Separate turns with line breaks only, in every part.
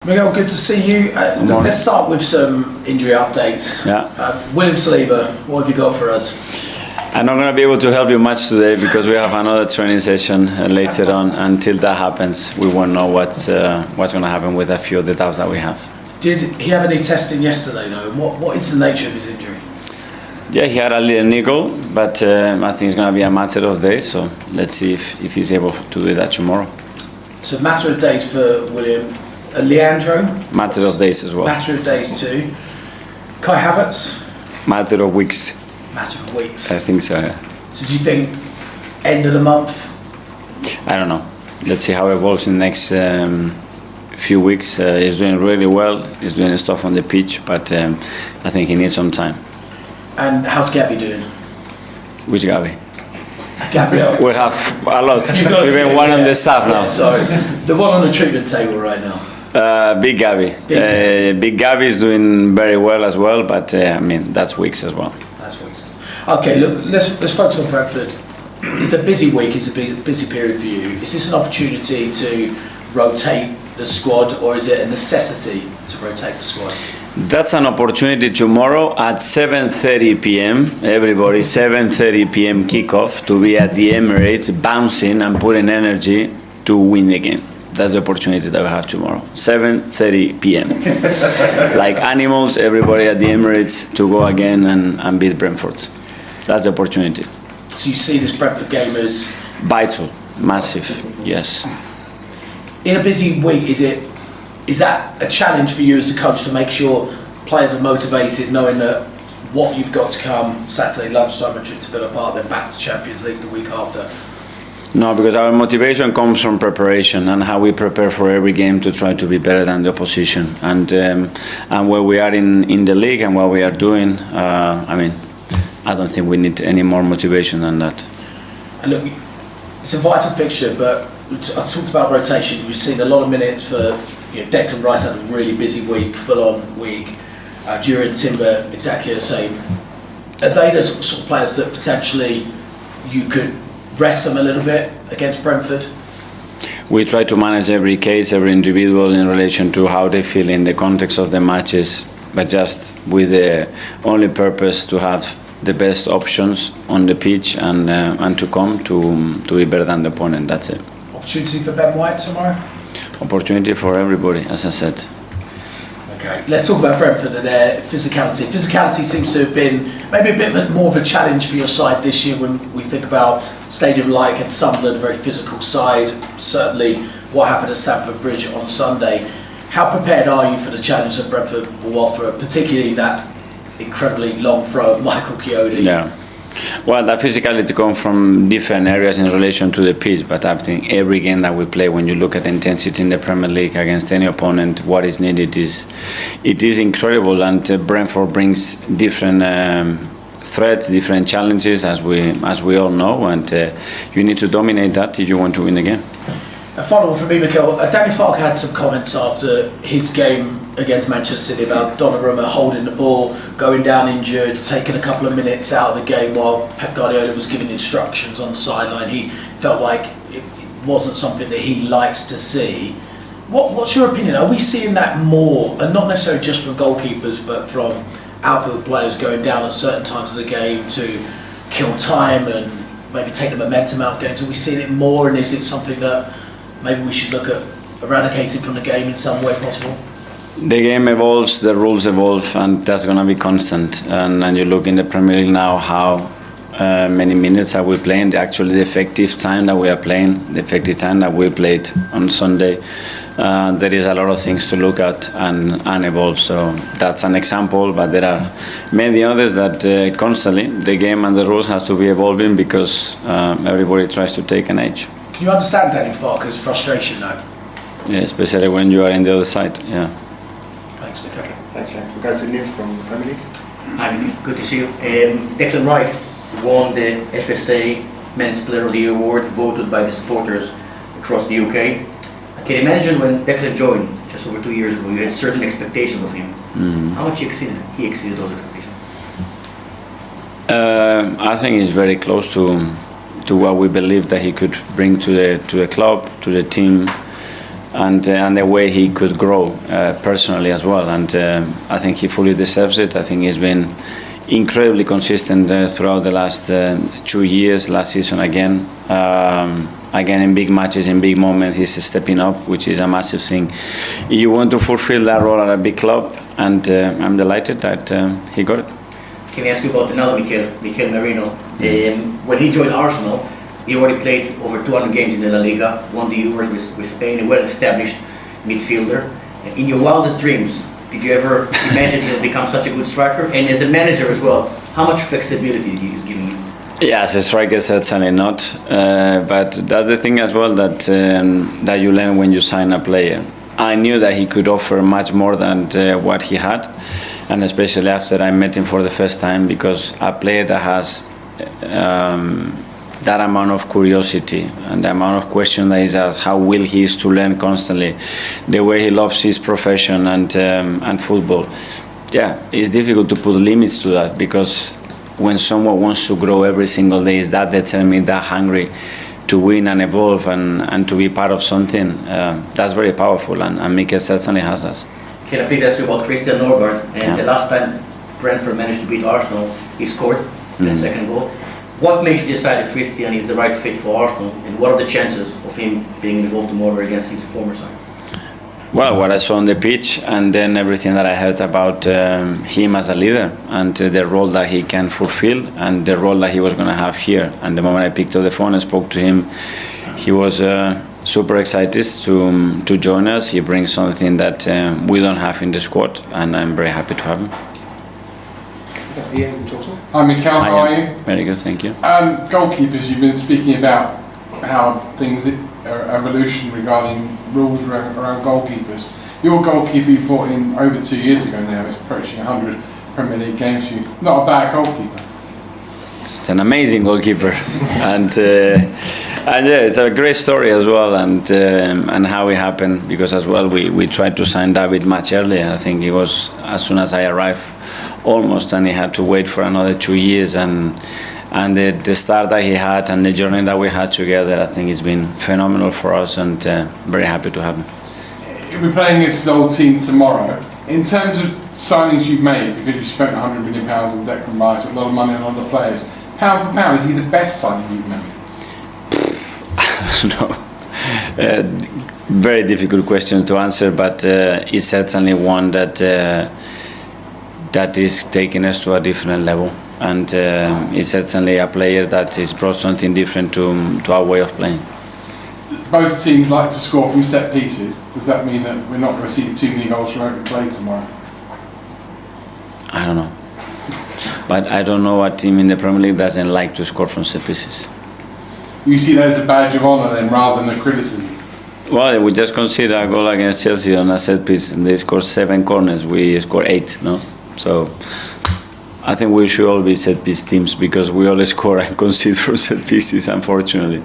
Miguel, good to see you. Let's start with some injury updates.
Yeah.
William Saliba, what have you got for us?
I'm not going to be able to help you much today because we have another training session later on. Until that happens, we won't know what's going to happen with a few of the doubts that we have. Did
he have any testing yesterday, though? What is the nature of his injury?
Yeah, he had a little niggle, but I think it's going to be a matter of days. So let's see if he's able to do that tomorrow.
So matter of days for William. Leandro?
Matter of days as well.
Matter of days too. Kai Havertz?
Matter of weeks.
Matter of weeks.
I think so, yeah.
So do you think end of the month?
I don't know. Let's see how it evolves in the next few weeks. He's doing really well. He's doing stuff on the pitch, but I think he needs some time.
And how's Gabby doing?
Which Gabby?
Gabriel.
We have a lot. We've been one on the staff now.
Yeah, sorry. The one on the treatment table right now.
Big Gabby. Big Gabby is doing very well as well, but I mean, that's weeks as well.
That's weeks. Okay, look, let's focus on Brentford. It's a busy week, it's a busy period for you. Is this an opportunity to rotate the squad, or is it a necessity to rotate the squad?
That's an opportunity tomorrow at 7:30 p.m. Everybody, 7:30 p.m. kickoff to be at the Emirates, bouncing and putting energy to win the game. That's the opportunity that we have tomorrow. 7:30 p.m. Like animals, everybody at the Emirates to go again and beat Brentford. That's the opportunity.
So you see this Brentford game as
vital, massive, yes.
In a busy week, is that a challenge for you as a coach to make sure players are motivated, knowing that what you've got to come Saturday lunchtime and trip to Villa Park, then back to Champions League the week after?
No, because our motivation comes from preparation and how we prepare for every game to try to be better than the opposition. And where we are in the league and what we are doing, I mean, I don't think we need any more motivation than that.
And look, it's a vital fixture, but I talked about rotation. We've seen a lot of minutes for. Declan Rice had a really busy week, full-on week. During Timber, exactly the same. Are they the sort of players that potentially you could rest them a little bit against Brentford?
We try to manage every case, every individual in relation to how they feel in the context of the matches, but just with the only purpose to have the best options on the pitch and to come to be better than the opponent. That's it.
Opportunity for Ben White tomorrow?
Opportunity for everybody, as I said.
Okay, let's talk about Brentford and their physicality. Physicality seems to have been maybe a bit more of a challenge for your side this year when we think about stadium like against Sunderland, a very physical side. Certainly what happened at Stamford Bridge on Sunday. How prepared are you for the challenge that Brentford will offer, particularly that incredibly long throw of Michael Chiodi?
Yeah. Well, that physicality comes from different areas in relation to the pitch, but I think every game that we play, when you look at intensity in the Premier League against any opponent, what is needed is incredible, and Brentford brings different threats, different challenges, as we all know, and you need to dominate that if you want to win the game.
A final one from me, Miguel. Danny Farke had some comments after his game against Manchester City about Donnarumma holding the ball, going down injured, taking a couple of minutes out of the game while Pep Guardiola was giving instructions on the sideline. He felt like it wasn't something that he likes to see. What's your opinion? Are we seeing that more, and not necessarily just from goalkeepers, but from outfield players going down at certain times of the game to kill time and maybe take the momentum out of games? Are we seeing it more, and is it something that maybe we should look at eradicating from the game in some way possible?
The game evolves, the rules evolve, and that's going to be constant. And you look in the Premier League now how many minutes are we playing, actually the effective time that we are playing, the effective time that we played on Sunday. There is a lot of things to look at and evolve. So that's an example, but there are many others that constantly the game and the rules has to be evolving because everybody tries to take an edge.
Can you understand Danny Farke's frustration though?
Yeah, especially when you are in the other side, yeah.
Thanks, Miguel.
Thanks, Jack. We'll go to Niv from the Premier League.
Hi, good to see you. Declan Rice won the FSA Men's Player of the Year award, voted by the supporters across the UK. I can imagine when Declan joined just over 2 years ago, you had certain expectations of him. How much he exceeded those expectations?
I think he's very close to what we believe that he could bring to the club, to the team. and the way he could grow personally as well. And I think he fully deserves it. I think he's been incredibly consistent throughout the last 2 years, last season again. Again, in big matches, in big moments, he's stepping up, which is a massive thing. You want to fulfill that role at a big club, and I'm delighted that he got it.
Can I ask you about another Mikel Merino? When he joined Arsenal, he already played over 200 games in the La Liga, won the Euros with Spain, a well-established midfielder. In your wildest dreams, did you ever imagine he'll become such a good striker? And as a manager as well, how much flexibility is giving you?
Yeah, as a striker, certainly not. But that's the thing as well that you learn when you sign a player. I knew that he could offer much more than what he had, and especially after I met him for the first time, because a player that has that amount of curiosity and the amount of question that he has, how will he is to learn constantly, the way he loves his profession and football. Yeah, it's difficult to put limits to that, because when someone wants to grow every single day, is that determined, that hungry to win and evolve and to be part of something, that's very powerful, and Mikel certainly has that.
Can I please ask you about Christian Norgard? And the last time Brentford managed to beat Arsenal, he scored the second goal. What made you decide that Christian is the right fit for Arsenal, and what are the chances of him being involved tomorrow against his former side?
Well, what I saw on the pitch, and then everything that I heard about him as a leader, and the role that he can fulfill, and the role that he was going to have here. And the moment I picked up the phone and spoke to him, he was super excited to join us. He brings something that we don't have in the squad, and I'm very happy to have him.
Ian, talk to him.
Hi Mikael, how are you?
Very good, thank you.
Goalkeepers, you've been speaking about how things are evolution regarding rules around goalkeepers. Your goalkeeper you brought in over 2 years ago now is approaching 100 Premier League games for you. Not a bad goalkeeper.
It's an amazing goalkeeper, and yeah, it's a great story as well, and how it happened, because as well we tried to sign David much earlier. I think it was as soon as I arrived, almost, and he had to wait for another 2 years, and the start that he had and the journey that we had together, I think it's been phenomenal for us, and very happy to have him.
You'll be playing this old team tomorrow. In terms of signings you've made, because you spent £100 million on Declan Rice, a lot of money on other players, pound for pound, is he the best signing you've made?
No. Very difficult question to answer, but it's certainly one that is taking us to a different level, and it's certainly a player that has brought something different to our way of playing.
Both teams like to score from set pieces. Does that mean that we're not going to see too many goals from open play tomorrow?
I don't know, but I don't know what team in the Premier League doesn't like to score from set pieces.
You see that as a badge of honour then, rather than a criticism?
Well, we just consider a goal against Chelsea on a set piece, and they scored 7 corners. We scored 8, no? So I think we should all be set piece teams, because we all score and concede from set pieces, unfortunately.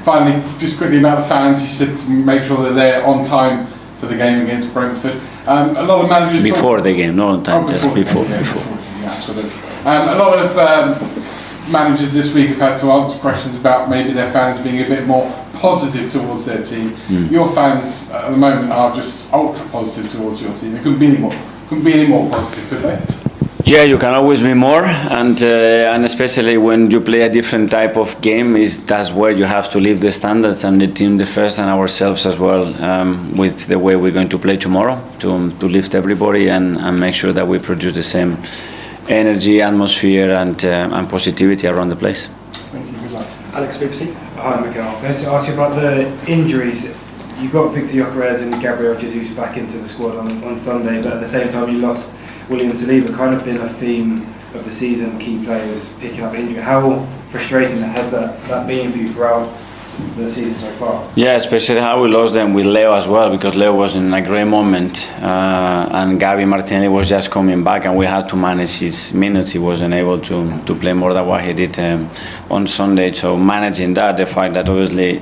Finally, just quickly about the fans, you said to make sure that they're on time for the game against Brentford. A lot of managers...
Before the game, not on time, just before.
Yeah, absolutely. A lot of managers this week have had to answer questions about maybe their fans being a bit more positive towards their team. Your fans at the moment are just ultra positive towards your team. They couldn't be any more positive, could they?
Yeah, you can always be more, and especially when you play a different type of game, that's where you have to lift the standards, and the team the first, and ourselves as well, with the way we're going to play tomorrow, to lift everybody and make sure that we produce the same energy, atmosphere, and positivity around the place.
Thank you, good luck.
Alex, BBC.
Hi Mikael. I want to ask you about the injuries. You got Victor Gyökeres and Gabriel Jesus back into the squad on Sunday, but at the same time you lost William Saliba. Kind of been a theme of the season, key players picking up injury. How frustrating has that been for you throughout the season so far? Yeah,
especially how we lost them with Leo as well, because Leo was in a great moment, and Gabi Martinelli was just coming back, and we had to manage his minutes. He wasn't able to play more than what he did on Sunday. So managing that, the fact that obviously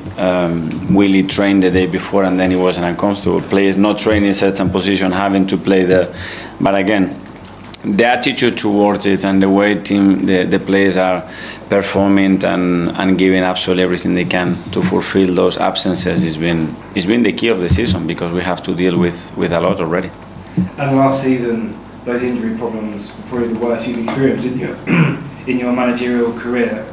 Willie trained the day before, and then he was an uncomfortable players not training in certain position, having to play there. But again, the attitude towards it and the way the players are performing and giving absolutely everything they can to fulfill those absences has been the key of the season, because we have to deal with a lot already.
And last season, those injury problems were probably the worst you've experienced in your managerial career.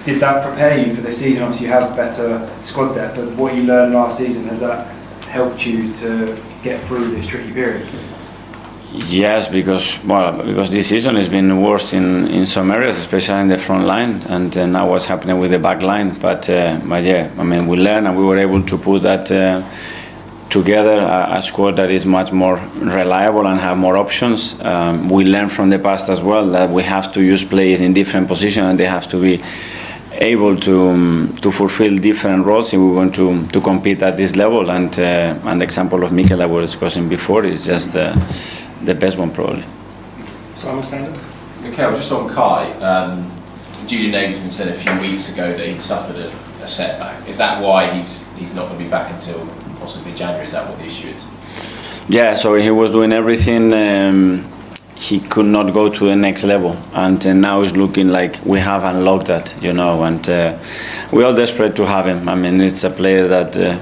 Did that prepare you for the season? Obviously, you have better squad depth, but what you learned last season, has that helped you to get through this tricky period?
Yes, because this season has been worse in some areas, especially in the front line, and now what's happening with the back line. But yeah, I mean, we learned and we were able to put that together, a squad that is much more reliable and have more options. We learned from the past as well that we have to use players in different positions and they have to be able to fulfill different roles if we want to compete at this level. And the example of Mikael that we were discussing before is just the best one probably.
Simon Standard?
Mikael, just on Kai, Julian Nagelsmann said a few weeks ago that he'd suffered a setback. Is that why he's not going to be back until possibly January? Is that what the issue is?
Yeah, so he was doing everything. He could not go to the next level, and now it's looking like we have unlocked that, and we're all desperate to have him. I mean, it's a player that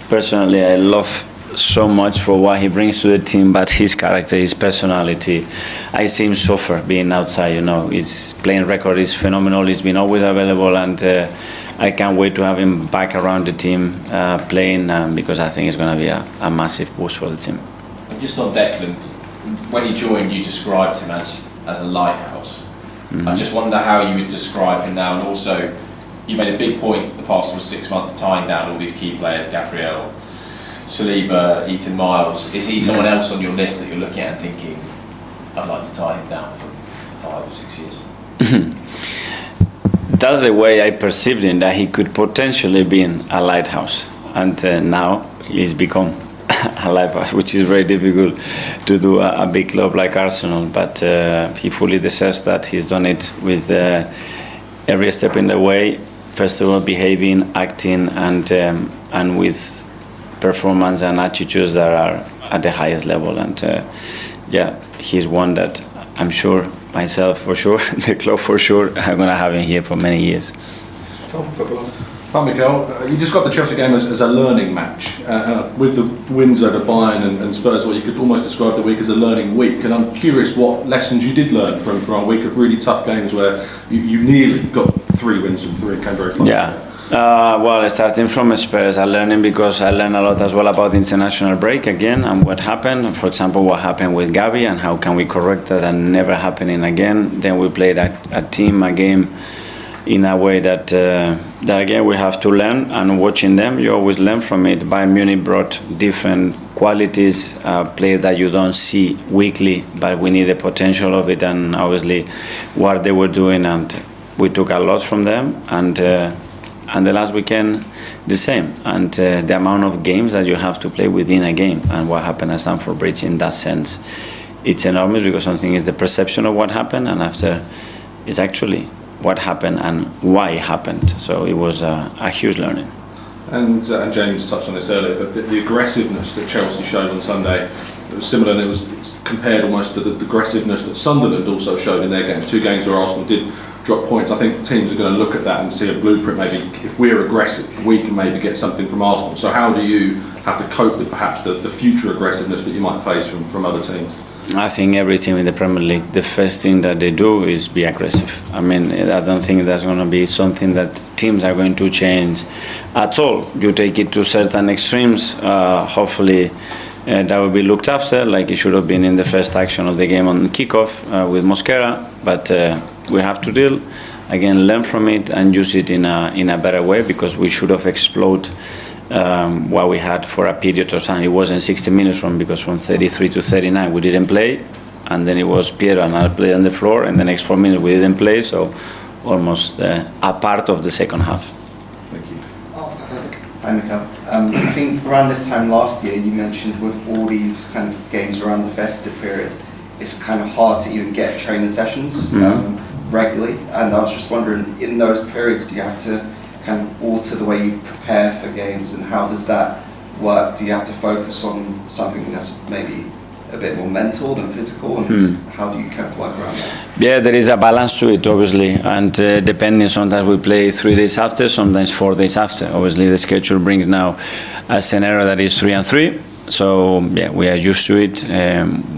personally I love so much for what he brings to the team, but his character, his personality, I see him suffer being outside. His playing record is phenomenal. He's been always available, and I can't wait to have him back around the team playing, because I think it's going to be a massive boost for the team.
And just on Declan, when he joined, you described him as a lighthouse. Mm-hmm. I just wonder how you would describe him now, and also you made a big point the past 6 months tying down all these key players, Gabriel, صليبي, Ethan Miles. Is he someone else on your list that you're looking at and thinking, I'd like to tie him down for 5 or 6 years?
That's the way I perceived him, that he could potentially be a lighthouse, and now he's become a lighthouse, which is very difficult to do a big club like Arsenal, but he fully deserves that. He's done it with every step in the way, first of all behaving, acting, and with performance and attitudes that are at the highest level. And yeah, he's one that I'm sure, myself for sure, the club for sure, I'm going to have him here for many years.
Hi Mikael, you described the Chelsea game as a learning match. With the wins over Bayern and Spurs, you could almost describe the week as a learning week. And I'm curious what lessons you did learn from a week of really tough games where you nearly got 3 wins from 3 and came very close.
Yeah. Well, starting from Spurs, I learned because I learned a lot as well about the international break again and what happened. For example, what happened with Gavi and how can we correct that and never happening again. Then we played a game in a way that again we have to learn, and watching them you always learn from it. Bayern Munich brought different qualities, players that you don't see weekly, but we need the potential of it, and obviously what they were doing, and we took a lot from them, and the last weekend the same, and the amount of games that you have to play within a game, and what happened at Stamford Bridge in that sense, it's enormous, because something is the perception of what happened, and after it's actually what happened and why it happened. So it was a huge learning.
And James touched on this earlier, but the aggressiveness that Chelsea showed on Sunday, it was similar, and it was compared almost to the aggressiveness that Sunderland also showed in their games. 2 games where Arsenal did drop points. I think teams are going to look at that and see a blueprint. Maybe if we're aggressive, we can maybe get something from Arsenal. So how do you have to cope with perhaps the future aggressiveness that you might face from other teams?
I think every team in the Premier League, the first thing that they do is be aggressive. I mean, I don't think that's going to be something that teams are going to change at all. You take it to certain extremes, hopefully that will be looked after, like it should have been in the first action of the game on kickoff with Mosquera, but we have to deal, again, learn from it and use it in a better way, because we should have exploded what we had for a period of time. It wasn't 60 minutes because from 33 to 39 we didn't play, and then it was Piero and I played on the floor, and the next 4 minutes we didn't play, so almost a part of the second half.
Thank you.
Hi Mikael. I think around this time last year you mentioned with all these kind of games around the festive period, it's kind of hard to even get training sessions regularly, and I was just wondering, in those periods do you have to kind of alter the way you prepare for games, and how does that work? Do you have to focus on something that's maybe a bit more mental than physical, and how do you kind of work around that?
Yeah, there is a balance to it, obviously, and depending, sometimes we play 3 days after, sometimes 4 days after. Obviously, the schedule brings now a scenario that is 3 and 3. So yeah, we are used to it.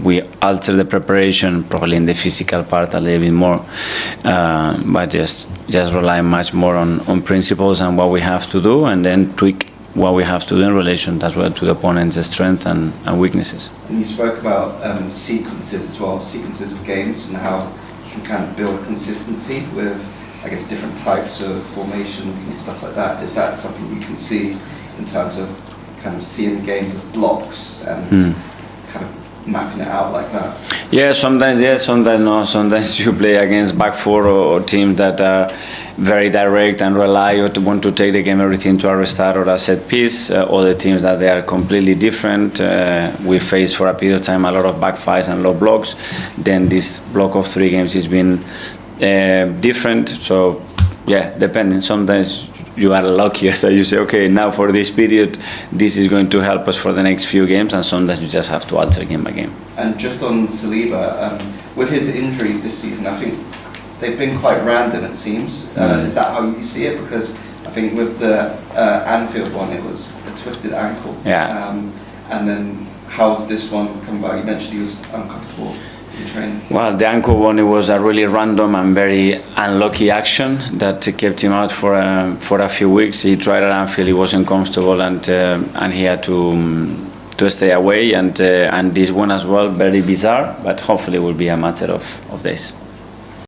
We alter the preparation, probably in the physical part a little bit more, but just rely much more on principles and what we have to do, and then tweak what we have to do in relation as well to the opponent's strengths and weaknesses.
And you spoke about sequences as well, sequences of games, and how you can kind of build consistency with, I guess, different types of formations and stuff like that. Is that something you can see in terms of kind of seeing the games as blocks and kind of mapping it out like that?
Yeah, sometimes yes, sometimes no. Sometimes you play against back four or teams that are very direct and rely or want to take the game everything to a restart or a set piece. Other teams that they are completely different. We face for a period of time a lot of back fives and low blocks. Then this block of 3 games has been different. So yeah, depending. Sometimes you are lucky, so you say, okay, now for this period, this is going to help us for the next few games, and sometimes you just have to alter game by game.
And just on صليبي, with his injuries this season, I think they've been quite random, it seems. Is that how you see it? Because I think with the Anfield one, it was a twisted ankle.
Yeah.
And then how's this one come about? You mentioned he was uncomfortable in training.
Well, the ankle one, it was a really random and very unlucky action that kept him out for a few weeks. He tried at Anfield, he wasn't comfortable, and he had to stay away. And this one as well, very bizarre, but hopefully it will be a matter of days.